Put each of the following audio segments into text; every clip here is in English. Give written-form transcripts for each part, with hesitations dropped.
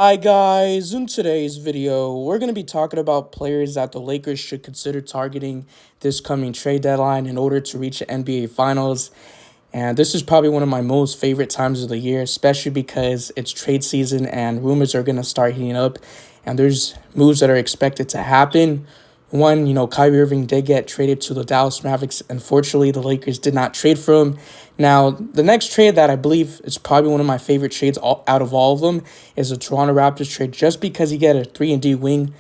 Hi guys, in today's video, we're going to be talking about players that the Lakers should consider targeting this coming trade deadline in order to reach the NBA Finals. And this is probably one of my most favorite times of the year, especially because it's trade season and rumors are going to start heating up. And there's moves that are expected to happen. One, Kyrie Irving did get traded to the Dallas Mavericks. Unfortunately, the Lakers did not trade for him. Now, the next trade that I believe is probably one of my favorite trades out of all of them is the Toronto Raptors trade, just because you get a 3-and-D wing,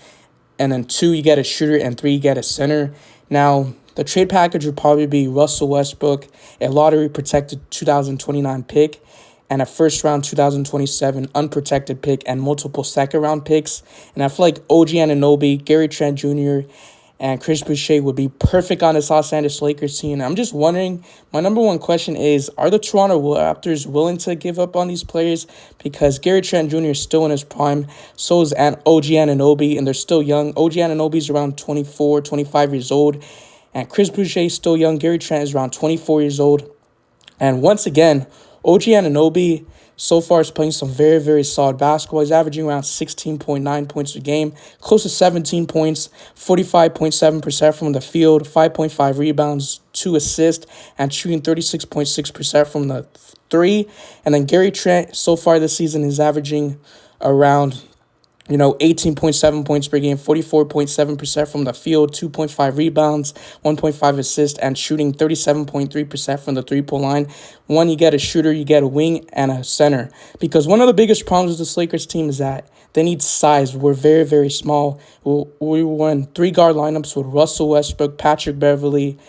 and then 2, you get a shooter, and 3, you get a center. Now, the trade package would probably be Russell Westbrook, a lottery-protected 2029 pick, and a first-round 2027 unprotected pick, and multiple second-round picks. And I feel like OG Anunoby, Gary Trent Jr., and Chris Boucher would be perfect on this Los Angeles Lakers team. And I'm just wondering, my number one question is, are the Toronto Raptors willing to give up on these players? Because Gary Trent Jr. is still in his prime, so is OG Anunoby, and they're still young. OG Anunoby is around 24, 25 years old, and Chris Boucher is still young. Gary Trent is around 24 years old. And once again, OG Anunoby so far is playing some very, very solid basketball. He's averaging around 16.9 points a game, close to 17 points, 45.7% from the field, 5.5 rebounds, 2 assists, and shooting 36.6% from the 3. And then Gary Trent so far this season is averaging around 18.7 points per game, 44.7% from the field, 2.5 rebounds, 1.5 assists, and shooting 37.3% from the three-point line. One, you get a shooter, you get a wing, and a center. Because one of the biggest problems with this Lakers team is that they need size. We're very, very small. We run 3-guard lineups with Russell Westbrook, Patrick Beverley,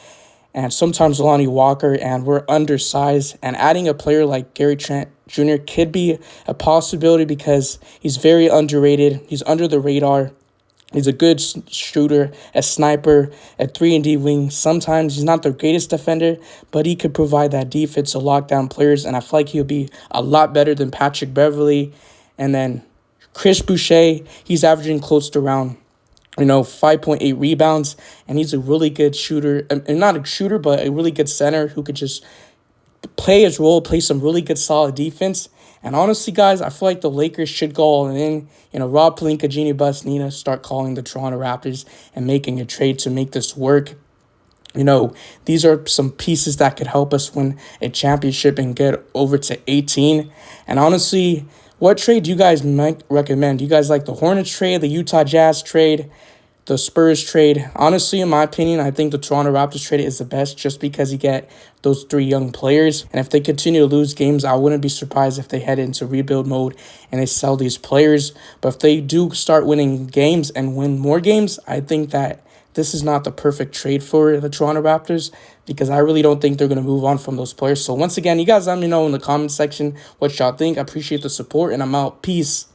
and sometimes Lonnie Walker, and we're undersized. And adding a player like Gary Trent Jr. could be a possibility because he's very underrated. He's under the radar. He's a good shooter, a sniper, a 3-and-D wing. Sometimes he's not the greatest defender, but he could provide that defense to lock down players, and I feel like he'll be a lot better than Patrick Beverley. And then Chris Boucher, he's averaging close to around 5.8 rebounds, and he's a really good shooter, and not a shooter, but a really good center who could just play his role, play some really good solid defense. And honestly, guys, I feel like the Lakers should go all in. Rob Pelinka, Jeannie Buss, Nina start calling the Toronto Raptors and making a trade to make this work. These are some pieces that could help us win a championship and get over to 18. And honestly, what trade do you guys might recommend? Do you guys like the Hornets trade, the Utah Jazz trade, the Spurs trade? Honestly, in my opinion, I think the Toronto Raptors trade is the best just because you get those 3 young players. And if they continue to lose games, I wouldn't be surprised if they head into rebuild mode and they sell these players. But if they do start winning games and win more games, I think that this is not the perfect trade for the Toronto Raptors because I really don't think they're going to move on from those players. So once again, you guys let me know in the comment section what y'all think. I appreciate the support, and I'm out. Peace.